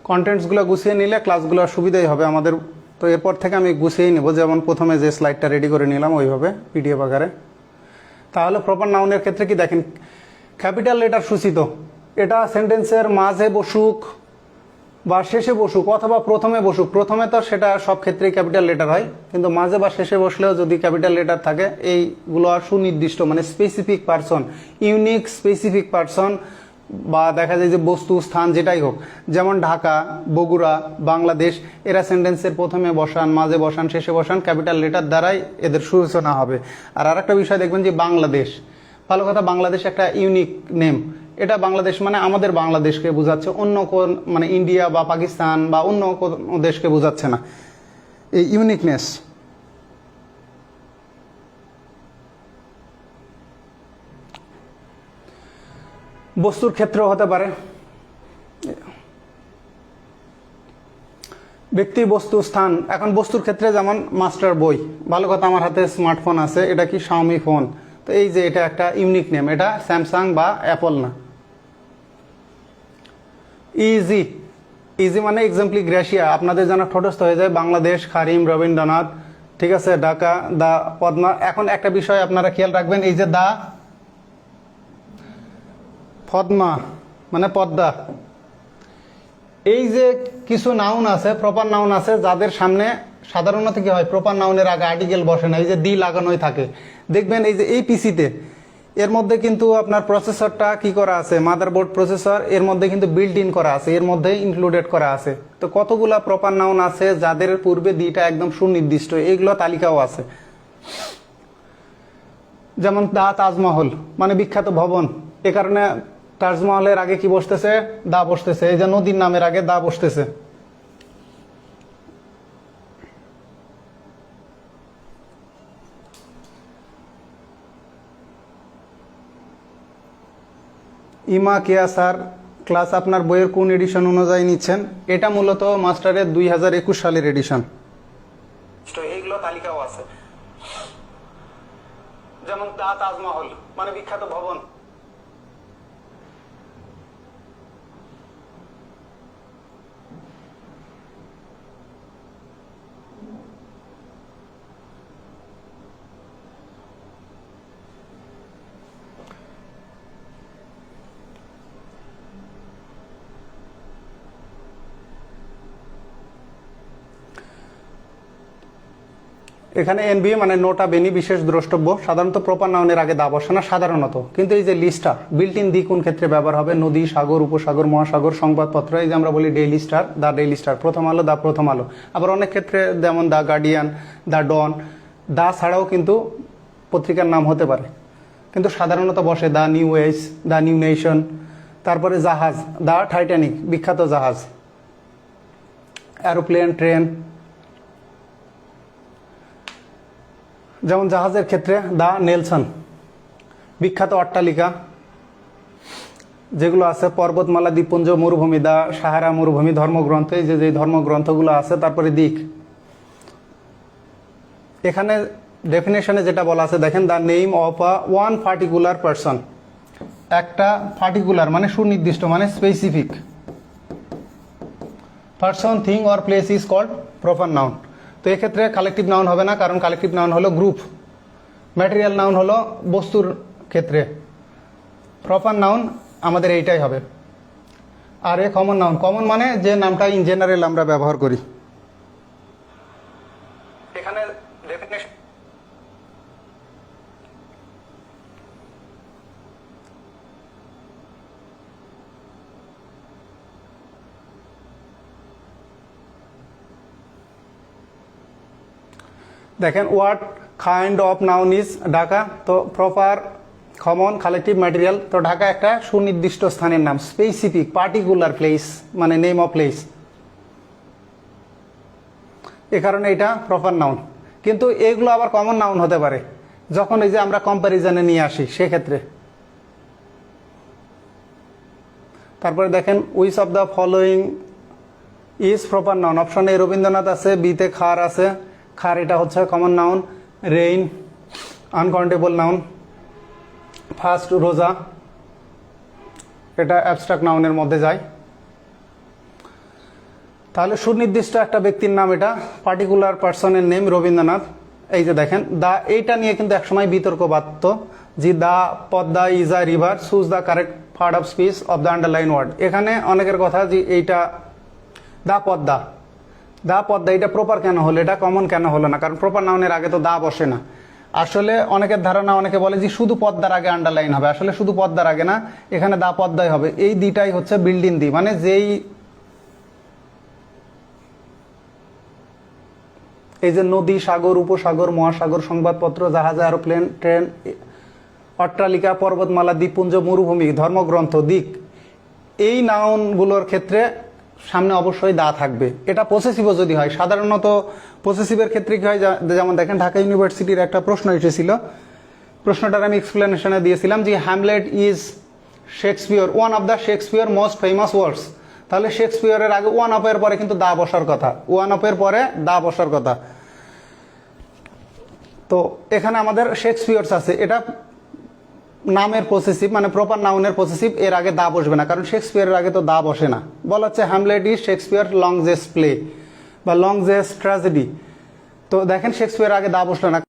কন্টেন্টসগুলো গুছিয়ে নিলে ক্লাসগুলো সুবিধাই হবে আমাদের। তো এরপর থেকে আমি গুছিয়েই নেব, যেমন প্রথমে যে স্লাইডটা রেডি করে নিলাম ওইভাবে পিডিএফ আকারে। তাহলে প্রপার নাউনের ক্ষেত্রে কি দেখেন, ক্যাপিটাল লেটার সূচিত, এটা সেন্টেন্সের মাঝে বসুক বা শেষে বসুক অথবা প্রথমে বসুক, প্রথমে তো সেটা সব ক্ষেত্রেই ক্যাপিটাল লেটার হয়, কিন্তু মাঝে বা শেষে বসলেও যদি ক্যাপিটাল লেটার থাকে, এইগুলো আর সুনির্দিষ্ট মানে specific person, unique specific person, বা দেখা যায় যে বস্তু স্থান যেটাই হোক, যেমন ঢাকা, বগুড়া, বাংলাদেশ, এরা সেন্টেন্সের প্রথমে বসান, মাঝে বসান, শেষে বসান, ক্যাপিটাল লেটার দ্বারাই এদের সূচনা হবে। আর আরেকটা বিষয় দেখবেন যে বাংলাদেশ, ভালো কথা, বাংলাদেশ একটা ইউনিক নেম। এটা বাংলাদেশ মানে আমাদের বাংলাদেশকে বোঝাচ্ছে, অন্য কোন মানে ইন্ডিয়া বা পাকিস্তান বা অন্য কোনো দেশকে বোঝাচ্ছে না, এই ইউনিকনেস। বস্তুর ক্ষেত্রেও হতে পারে, ব্যক্তি, বস্তু, স্থান। এখন বস্তুর ক্ষেত্রে যেমন মাস্টার বই, ভালো কথা, আমার হাতে স্মার্টফোন আছে, এটা কি শাওমি ফোন, তো এই যে এটা একটা ইউনিক নেম, এটা স্যামসাং বা অ্যাপল না। ইজি, ইজি মানে এক্সাম্পলি গ্রেসিয়া, আপনাদের যেন ঠোঁটস্থ হয়ে যায়, বাংলাদেশ, খারিম, রবীন্দ্রনাথ, ঠিক আছে, ঢাকা, দা, পদ্মা। এখন একটা বিষয় আপনারা খেয়াল রাখবেন, এই যে দা, পদ্মা মানে পদ্মা, এই যে কিছু নাউন আছে, প্রপার নাউন আছে, যাদের সামনে সাধারণত কি হয়, প্রপার নাউনের আগে আর্টিকেল বসে না, এই যে দি লাগানোই থাকে। দেখবেন এই যে এই পিসিতে, এর মধ্যে কিন্তু আপনার প্রসেসরটা কি করা আছে, মাদারবোর্ড প্রসেসর, এর মধ্যে কিন্তু বিল্ট ইন করা আছে, এর মধ্যে ইনক্লুডেড করা আছে। তো কতগুলা প্রপার নাউন আছে যাদের পূর্বে দিটা একদম সুনির্দিষ্ট, এইগুলো তালিকাও আছে। যেমন দা তাজমহল মানে বিখ্যাত ভবন, এ কারণে তাজমহলের আগে কি বসতেছে, দা বসতেছে। এই যে নদীর নামের আগে দা বসতেছে। ইমা কেয়া স্যার ক্লাস আপনার বইয়ের কোন এডিশন অনুযায়ী নিচ্ছেন? এটা মূলত মাস্টারের 2021 সালের এডিশন। এইগুলো তালিকাও আছে, যেমন দা তাজমহল মানে বিখ্যাত ভবন। এখানে এনবি মানে নোটা বেনি বিশেষ দ্রষ্টব্য, সাধারণত প্রপার নাউনের আগে দা বসে না সাধারণত, কিন্তু এই যে লিস্টার বিল্ট ইন দি কোন ক্ষেত্রে ব্যবহার হবে? নদী, সাগর, উপসাগর, মহাসাগর, সংবাদপত্র, এই যে আমরা বলি ডেইলি স্টার, দ্য ডেইলি স্টার, প্রথম আলো, দা প্রথম আলো। আবার অনেক ক্ষেত্রে যেমন the Guardian, the Dawn, the ছাড়াও কিন্তু পত্রিকার নাম হতে পারে, কিন্তু সাধারণত বসে দ্য নিউ এজ, দ্য নিউ নেশন। তারপরে জাহাজ, দ্য টাইটানিক বিখ্যাত জাহাজ, অ্যারোপ্লেন, ট্রেন। যেমন জাহাজের ক্ষেত্রে দ্য নেলসন বিখ্যাত অট্টালিকা যেগুলো আছে, পর্বতমালা, দ্বীপপুঞ্জ, মরুভূমি, দ্য সাহারা মরুভূমি, ধর্মগ্রন্থ, এই যে ধর্মগ্রন্থগুলো আছে। তারপরে দিক, এখানে ডেফিনেশনে যেটা বলা আছে দেখেন, the name of a one particular person, একটা পার্টিকুলার মানে সুনির্দিষ্ট মানে specific person, thing or place is called proper noun. তো এক্ষেত্রে কালেকটিভ নাউন হবে না, কারণ কালেকটিভ নাউন হলো গ্রুপ, ম্যাটেরিয়াল নাউন হলো বস্তুর ক্ষেত্রে, প্রপার নাউন আমাদের এইটাই হবে। আর এ কমন নাউন, কমন মানে যে নামটা ইন জেনারেল আমরা ব্যবহার করি। এখানে ডেফিনেশন দেখেন, what kind of noun is Dhaka. তো প্রপার, কমন, কালেকটিভ, ম্যাটেরিয়াল। তো ঢাকা একটা সুনির্দিষ্ট স্থানের নাম, স্পেসিফিক, পার্টিকুলার প্লেস মানে নেম অফ প্লেস, এ কারণে এটা প্রপার নাউন। কিন্তু এগুলো আবার কমন নাউন হতে পারে যখন এই যে আমরা কম্প্যারিজনে নিয়ে আসি সেক্ষেত্রে। তারপরে দেখেন, which of the following is proper noun. অপশনে রবীন্দ্রনাথ আছে, বিতে খার আছে, খার এটা হচ্ছে common noun. Rain uncountable noun. First রোজা এটা অ্যাবস্ট্রাক্ট নাউনের মধ্যে যায়। তাহলে সুনির্দিষ্ট একটা ব্যক্তির নাম, এটা পার্টিকুলার পার্সনের নেম রবীন্দ্রনাথ। এই যে দেখেন দা, এইটা নিয়ে কিন্তু একসময় বিতর্ক বাধত যে the Padma is a river, choose the correct part of speech of the underline word. এখানে অনেকের কথা যে এইটা দা পদ্মা, দা পদ্মা এটা প্রপার কেন হলো, এটা কমন কেন হলো না? কারণ প্রপার নাউনের আগে তো দা বসে না। আসলে অনেকের ধারণা, অনেকে বলে যে শুধু পদ্মার আগে আন্ডারলাইন হবে, আসলে শুধু পদ্মার আগে না, এখানে দা পদ্মাই হবে। এই দিটাই হচ্ছে বিল্ডিং দি, মানে যেই এই যে নদী, সাগর, উপসাগর, মহাসাগর, সংবাদপত্র, জাহাজ, এরোপ্লেন, ট্রেন, অট্টালিকা, পর্বতমালা, দ্বীপপুঞ্জ, মরুভূমি, ধর্মগ্রন্থ, দিক, এই নাউনগুলোর ক্ষেত্রে সামনে অবশ্যই দা থাকবে। এটা পসেসিভও যদি হয়, সাধারণত পসেসিভের ক্ষেত্রে কি হয়, যেমন দেখেন ঢাকা ইউনিভার্সিটির একটা প্রশ্ন এসেছিল, প্রশ্নটার আমি এক্সপ্লেনেশনে দিয়েছিলাম যে Hamlet is Shakespeare, one of the Shakespeare most famous words. তাহলে শেক্সপিয়রের আগে ওয়ান অফ এর পরে কিন্তু দা বসার কথা, ওয়ান অফ এর পরে দা বসার কথা। তো এখানে আমাদের শেক্সপিয়র্স আছে, এটা নামের পসেসিভ মানে প্রপার নাউনের পসেসিভ, এর আগে দা বসবে না, কারণ শেক্সপিয়রের আগে তো দা বসে না। বলা হচ্ছে হ্যামলেট ইজ শেক্সপিয়র লংজেস্ট প্লে বা লংজেস্ট ট্র্যাজেডি। তো দেখেন শেক্সপিয়রের আগে দা বসলো না।